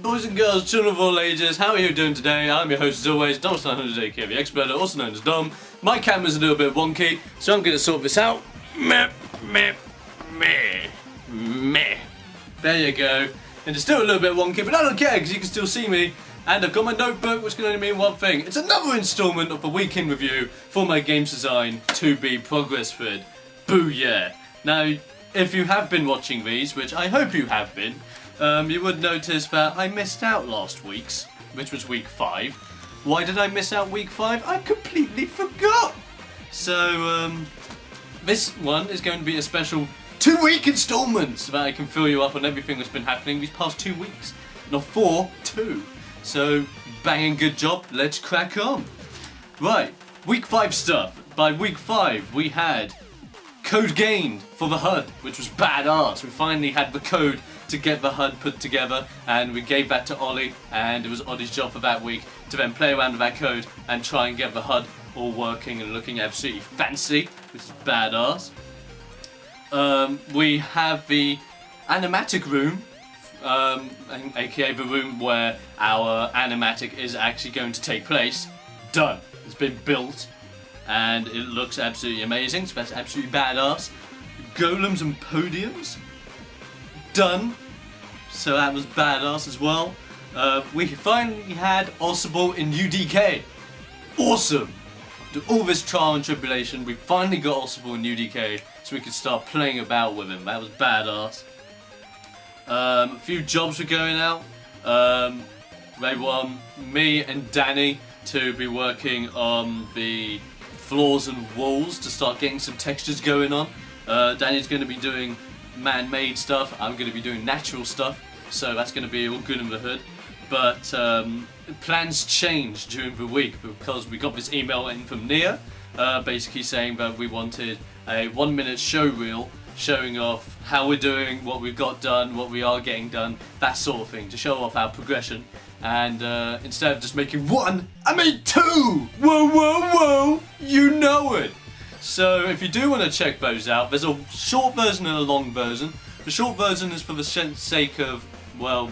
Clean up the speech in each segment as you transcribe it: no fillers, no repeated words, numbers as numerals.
boys and girls, children of all ages, how are you doing today? I'm your host as always, Dom900 aka the Expert, also known as Dom. My camera's a little bit wonky, so I'm gonna sort this out. Meh, meh, meh, meh. There you go. And it's still a little bit wonky, but I don't care because you can still see me. And I've got my notebook, which can only mean one thing. It's another instalment of the week in review for my Games Design 2B progress thread. Booyah! Now, if you have been watching these, which I hope you have been, you would notice that I missed out last week's, which was week 5. Why did I miss out week 5? I completely forgot! So, this one is going to be a special 2-week installment so that I can fill you up on everything that's been happening these past 2 weeks. Not 4, 2. So, banging good job, let's crack on. Right, week 5 stuff. By week 5, we had code gained for the HUD, which was badass. We finally had the code to get the HUD put together, and we gave that to Ollie, and it was Ollie's job for that week to then play around with that code and try and get the HUD all working and looking absolutely fancy, which is badass. We have the animatic room, aka the room where our animatic is actually going to take place. Done. It's been built and it looks absolutely amazing, so that's absolutely badass. Golems and podiums, done, so that was badass as well. We finally had Ossable in UDK. Awesome! After all this trial and tribulation, we finally got Ossable in UDK so we could start playing about with him. That was badass. A few jobs were going out. They want me and Danny to be working on the floors and walls to start getting some textures going on. Danny's going to be doing man-made stuff. I'm going to be doing natural stuff. So that's going to be all good in the hood. But plans changed during the week because we got this email in from Nia, basically saying that we wanted a 1-minute show reel showing off how we're doing, what we've got done, what we are getting done, that sort of thing, to show off our progression. And instead of just making 1, I made 2! Whoa, whoa, whoa! You know it! So if you do want to check those out, there's a short version and a long version. The short version is for the sake of, well,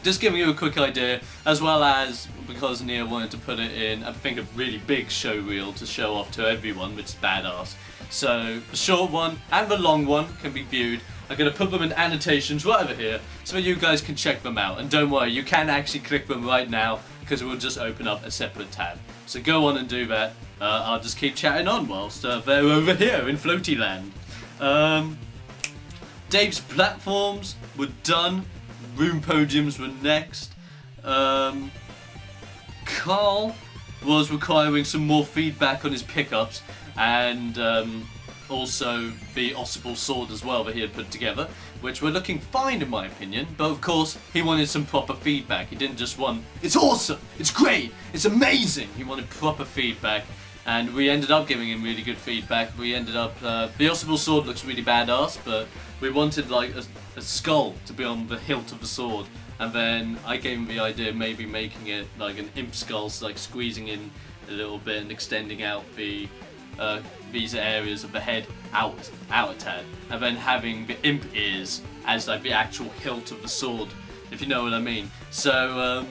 just giving you a quick idea, as well as because Nia wanted to put it in, I think, a really big show reel to show off to everyone, which is badass. So the short one and the long one can be viewed. I'm going to put them in annotations right over here so that you guys can check them out. And don't worry, you can actually click them right now because it will just open up a separate tab. So go on and do that. I'll just keep chatting on whilst they're over here in Floaty Land. Dave's platforms were done. Room podiums were next. Carl was requiring some more feedback on his pickups and also the Ossable sword as well that he had put together, which were looking fine in my opinion, but of course he wanted some proper feedback. He didn't just want, it's awesome, it's great, it's amazing. He wanted proper feedback, and we ended up giving him really good feedback. We ended up, the Ossable sword looks really badass, but we wanted like a skull to be on the hilt of the sword, and then I gave him the idea of maybe making it like an imp skull, so like squeezing in a little bit and extending out the these areas of the head out a tad, and then having the imp ears as like the actual hilt of the sword, if you know what I mean. So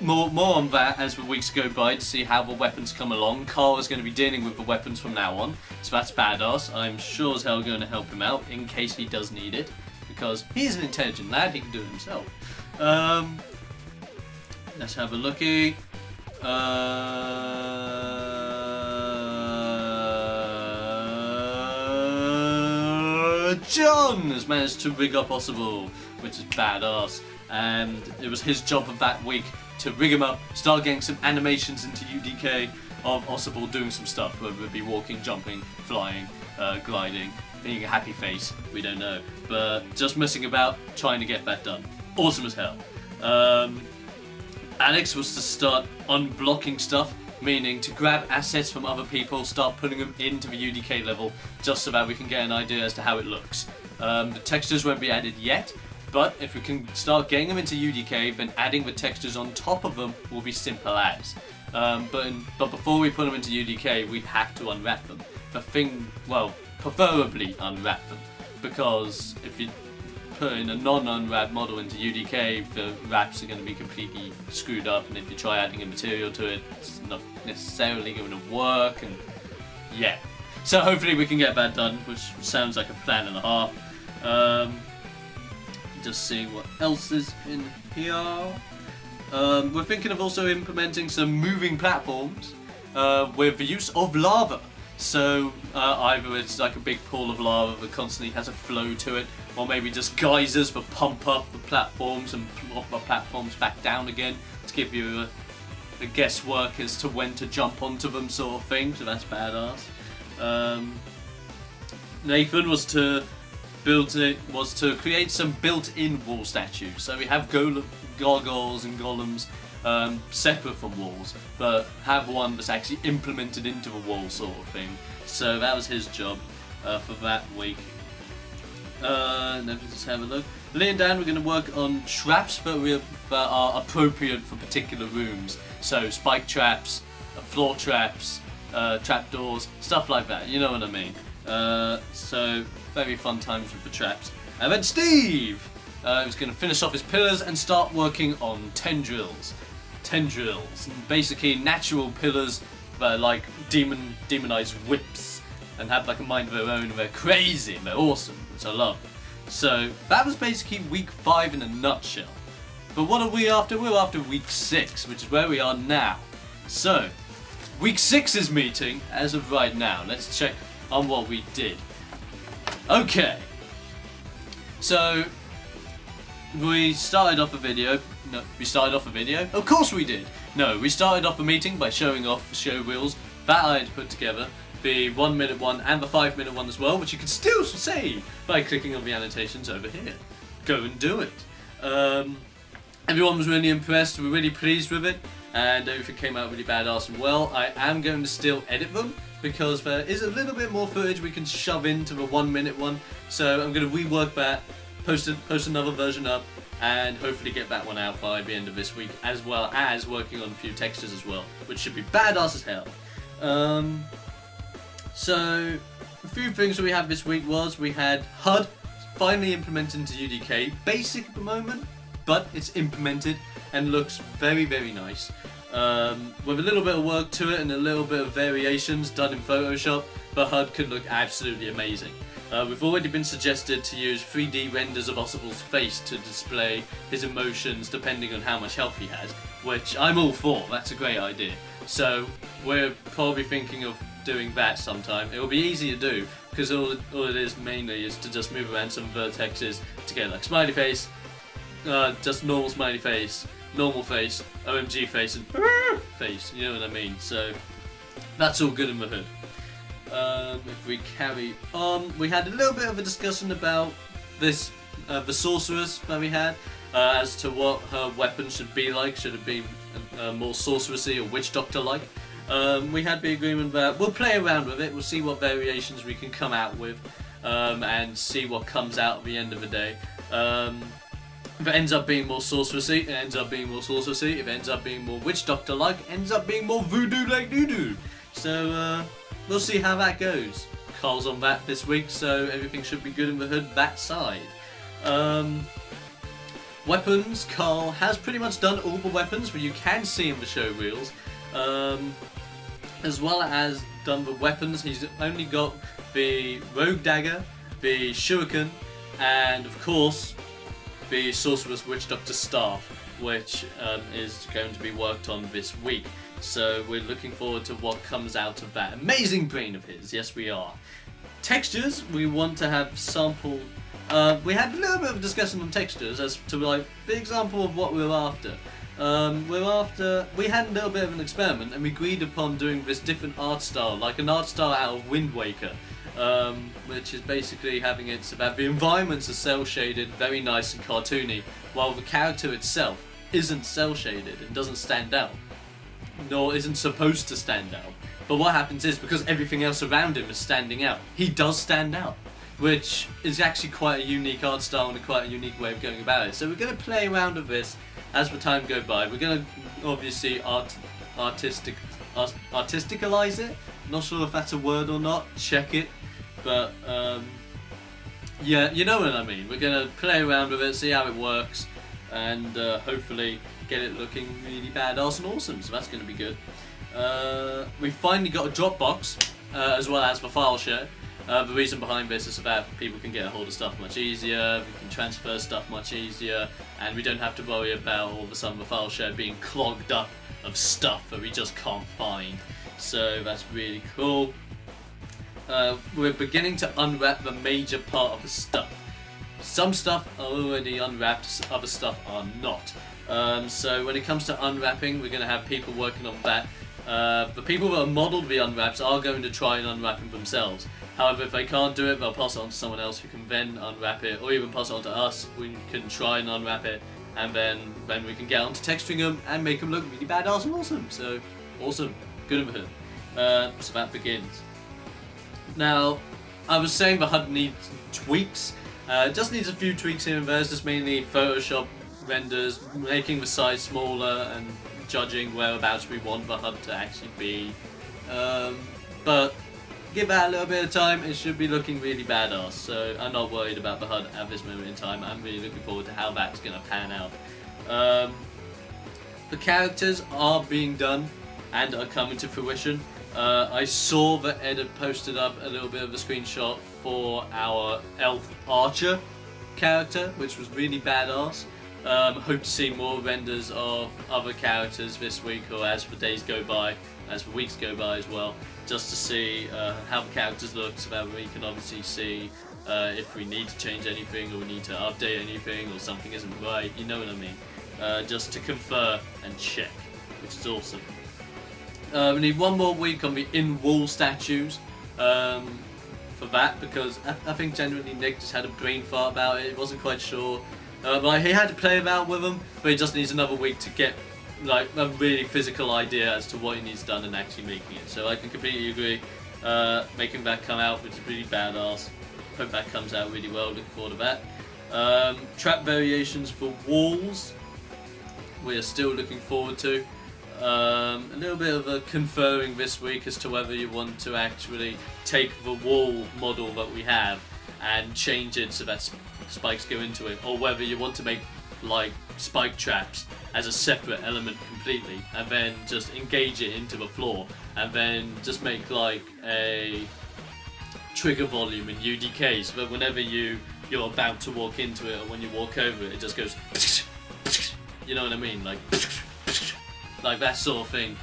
more on that as the weeks go by to see how the weapons come along. Carl is going to be dealing with the weapons from now on, so that's badass. I'm sure as hell going to help him out in case he does need it, because he's an intelligent lad, he can do it himself. Let's have a looky. John has managed to rig up Ossable, which is badass, and it was his job of that week to rig him up, start getting some animations into UDK of Ossable doing some stuff, whether it be walking, jumping, flying, gliding, being a happy face, we don't know, but just messing about, trying to get that done. Awesome as hell. Alex was to start unblocking stuff, meaning to grab assets from other people, start putting them into the UDK level, just so that we can get an idea as to how it looks. The textures won't be added yet, but if we can start getting them into UDK, then adding the textures on top of them will be simple as. But before we put them into UDK, we have to unwrap them. Preferably unwrap them, because if you putting a non-unwrapped model into UDK, the wraps are going to be completely screwed up, and if you try adding a material to it, it's not necessarily going to work, and yeah. So hopefully we can get that done, which sounds like a plan and a half. Just seeing what else is in here. We're thinking of also implementing some moving platforms with the use of lava. So either it's like a big pool of lava that constantly has a flow to it, or maybe just geysers that pump up the platforms and plop the platforms back down again to give you a guesswork as to when to jump onto them, sort of thing. So that's badass. Nathan was to create some built-in wall statues. So we have gargoyles and golems separate from walls, but have one that's actually implemented into the wall, sort of thing. So that was his job for that week. Let me just have a look. Lee and Dan, we're going to work on traps that are appropriate for particular rooms. So spike traps, floor traps, trapdoors, stuff like that. You know what I mean. So very fun times with the traps. And then Steve is going to finish off his pillars and start working on tendrils. Basically natural pillars that are like demonized whips and have like a mind of their own, and they're crazy and they're awesome, which I love. So that was basically week 5 in a nutshell. But what are we after? We're after week 6, which is where we are now. So week 6's meeting as of right now. Let's check on what we did. Okay. So we started off a video. No, we started off a video? Of course we did! No, we started off a meeting by showing off the show reels that I had put together, the 1 minute one and the 5 minute one as well, which you can still see by clicking on the annotations over here. Go and do it. Everyone was really impressed, we were really pleased with it, and everything came out really badass and well. I am going to still edit them, because there is a little bit more footage we can shove into the 1 minute one, so I'm going to rework that, post another version up, and hopefully get that one out by the end of this week, as well as working on a few textures as well, which should be badass as hell. So a few things that we had this week was we had HUD finally implemented into UDK, basic at the moment, but it's implemented and looks very, very nice. With a little bit of work to it and a little bit of variations done in Photoshop, the HUD could look absolutely amazing. We've already been suggested to use 3D renders of Ossible's face to display his emotions depending on how much health he has, which I'm all for. That's a great idea. So we're probably thinking of doing that sometime. It will be easy to do because all it is mainly is to just move around some vertexes to get like smiley face, just normal smiley face, normal face, OMG face, and face. You know what I mean? So that's all good in the hood. If we carry on, we had a little bit of a discussion about this, the sorceress that we had, as to what her weapon should be like. Should it be more sorcerousy or witch doctor like? We had the agreement that we'll play around with it, we'll see what variations we can come out with, and see what comes out at the end of the day. If it ends up being more sorcerousy, it ends up being more sorcerousy. If it ends up being more witch doctor like, it ends up being more voodoo like doo-doo. So we'll see how that goes. Carl's on that this week, so everything should be good in the hood that side. Weapons, Carl has pretty much done all the weapons that you can see in the show reels. As well as done the weapons, he's only got the rogue dagger, the shuriken, and of course the sorcerer's witch doctor staff, which is going to be worked on this week. So we're looking forward to what comes out of that amazing brain of his. Yes, we are. Textures, we want to have sample. We had a little bit of a discussion on textures as to like the example of what we're after. We had a little bit of an experiment and we agreed upon doing this different art style, like an art style out of Wind Waker, which is basically having it so that the environments are cel shaded, very nice and cartoony, while the character itself isn't cel shaded and doesn't stand out, nor isn't supposed to stand out. But what happens is, because everything else around him is standing out, he does stand out, which is actually quite a unique art style and quite a unique way of going about it. So we're going to play around with this as the time goes by. We're going to obviously artisticalize it. Not sure if that's a word or not, check it. But Yeah, you know what I mean. We're gonna play around with it, see how it works, and hopefully get it looking really badass and awesome. So that's gonna be good. We finally got a Dropbox as well as the file share. The reason behind this is that people can get a hold of stuff much easier, we can transfer stuff much easier, and we don't have to worry about all of a sudden the file share being clogged up of stuff that we just can't find. So that's really cool. We're beginning to unwrap the major part of the stuff. Some stuff are already unwrapped, other stuff are not. So when it comes to unwrapping, we're going to have people working on that. The people that are modelled the unwraps are going to try and unwrap them themselves. However, if they can't do it, they'll pass it on to someone else who can then unwrap it, or even pass it on to us. We can try and unwrap it, and then we can get on to texturing them and make them look really badass and awesome. So, awesome. Good in the hood. So that begins. Now, I was saying the HUD needs tweaks. Just needs a few tweaks here and there. It's just mainly Photoshop renders, making the size smaller and judging whereabouts we want the HUD to actually be. But give that a little bit of time, it should be looking really badass. So I'm not worried about the HUD at this moment in time. I'm really looking forward to how that's going to pan out. The characters are being done and are coming to fruition. I saw that Ed had posted up a little bit of a screenshot for our Elf Archer character, which was really badass. Hope to see more renders of other characters this week, or as the days go by, as the weeks go by as well, just to see how the characters look, so that we can obviously see if we need to change anything, or we need to update anything, or something isn't right, you know what I mean. Just to confer and check, which is awesome. We need one more week on the in-wall statues for that, because I think generally Nick just had a brain fart about it. He wasn't quite sure. But he had to play about with them, but he just needs another week to get like a really physical idea as to what he needs done and actually making it. So I can completely agree. Making that come out, which is really badass. Hope that comes out really well. Looking forward to that. Trap variations for walls, we are still looking forward to. A little bit of a conferring this week as to whether you want to actually take the wall model that we have and change it so that spikes go into it, or whether you want to make like spike traps as a separate element completely, and then just engage it into the floor, and then just make like a trigger volume in UDK, so that whenever you're about to walk into it, or when you walk over it, it just goes, you know what I mean, like that sort of thing.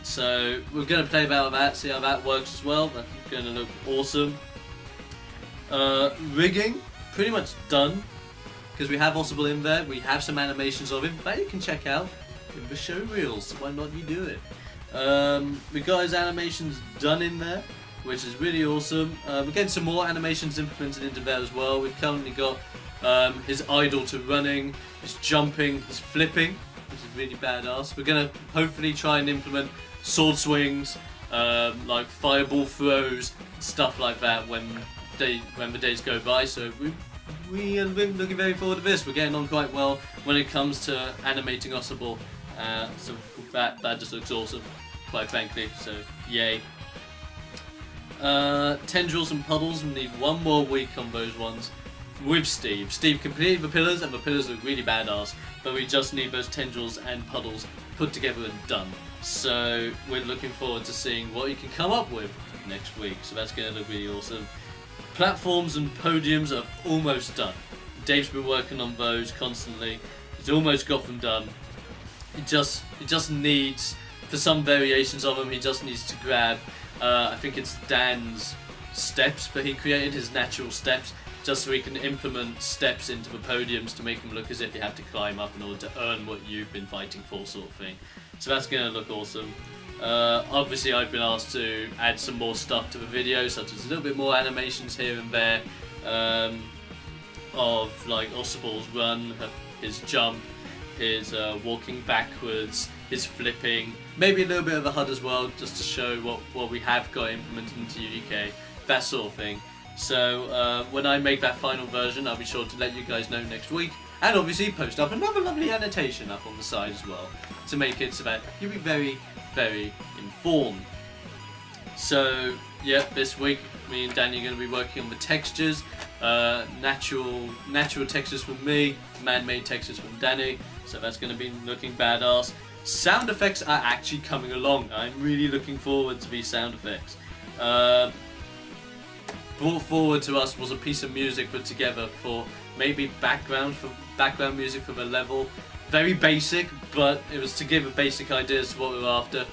So we're going to play about that, see how that works as well. That's going to look awesome. Rigging, pretty much done, because we have Ossible in there. We have some animations of him that you can check out in the show reels, so why not you do it. We got his animations done in there, which is really awesome. We're getting some more animations implemented into there as well. We've currently got his idle to running, his jumping, his flipping, which is really badass. We're going to hopefully try and implement sword swings, like fireball throws, stuff like that when the days go by. So we are looking very forward to this. We're getting on quite well when it comes to animating Ossible. So that just looks awesome, quite frankly. So yay. Tendrils and puddles, we need one more week on those ones with Steve. Steve completed the pillars, and the pillars look really badass, but we just need those tendrils and puddles put together and done. So we're looking forward to seeing what you can come up with next week. So that's going to look really awesome. Platforms and podiums are almost done. Dave's been working on those constantly. He's almost got them done. He just needs, for some variations of them, he just needs to grab, I think it's Dan's steps that he created, his natural steps, just so he can implement steps into the podiums to make them look as if you have to climb up in order to earn what you've been fighting for, sort of thing. So that's going to look awesome. Obviously I've been asked to add some more stuff to the video, such as a little bit more animations here and there, of like Ossible's run, his jump, his walking backwards, his flipping, maybe a little bit of a HUD as well, just to show what we have got implemented into UDK, that sort of thing. So when I make that final version, I'll be sure to let you guys know next week, and obviously post up another lovely annotation up on the side as well, to make it so that you'll be very, very informed. So, yeah, this week me and Danny are going to be working on the textures. Natural textures from me, man-made textures from Danny. So that's going to be looking badass. Sound effects are actually coming along. I'm really looking forward to these sound effects. Brought forward to us was a piece of music put together for maybe background music for the level. Very basic, but it was to give a basic idea as to what we were after.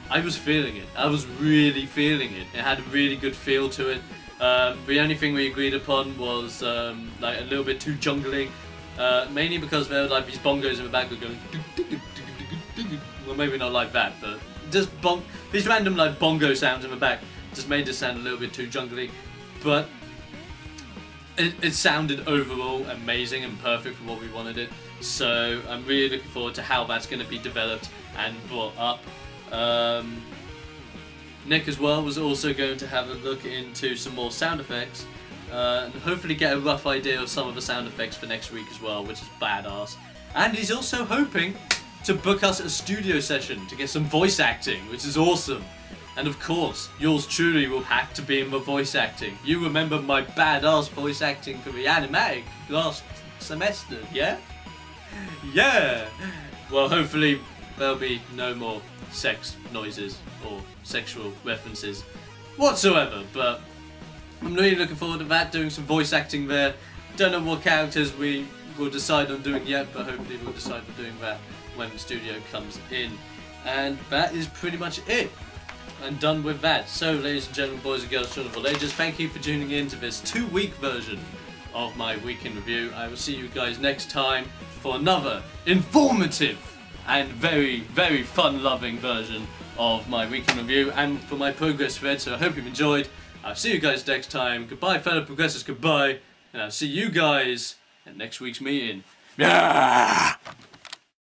I was feeling it. I was really feeling it. It had a really good feel to it. The only thing we agreed upon was like a little bit too jungly, mainly because there were like these bongos in the back that were going. Well, maybe not like that, but just these random like bongo sounds in the back just made it sound a little bit too jungly. But it sounded overall amazing and perfect for what we wanted it. So I'm really looking forward to how that's going to be developed and brought up. Nick as well was also going to have a look into some more sound effects and hopefully get a rough idea of some of the sound effects for next week as well, which is badass. And he's also hoping to book us a studio session to get some voice acting, which is awesome. And of course, yours truly will have to be in the voice acting. You remember my badass voice acting for the animatic last semester, yeah? Yeah! Well, hopefully there'll be no more sex noises or sexual references whatsoever, but I'm really looking forward to that, doing some voice acting there. Don't know what characters we will decide on doing yet, but hopefully we'll decide on doing that when the studio comes in. And that is pretty much it. I'm done with that. So, ladies and gentlemen, boys and girls, children of all ages, thank you for tuning in to this 2-week version of my week in review. I will see you guys next time for another informative and very, very fun-loving version of my week in review and for my progress thread. So I hope you've enjoyed. I'll see you guys next time. Goodbye, fellow progressors. Goodbye, and I'll see you guys at next week's meeting. Yeah.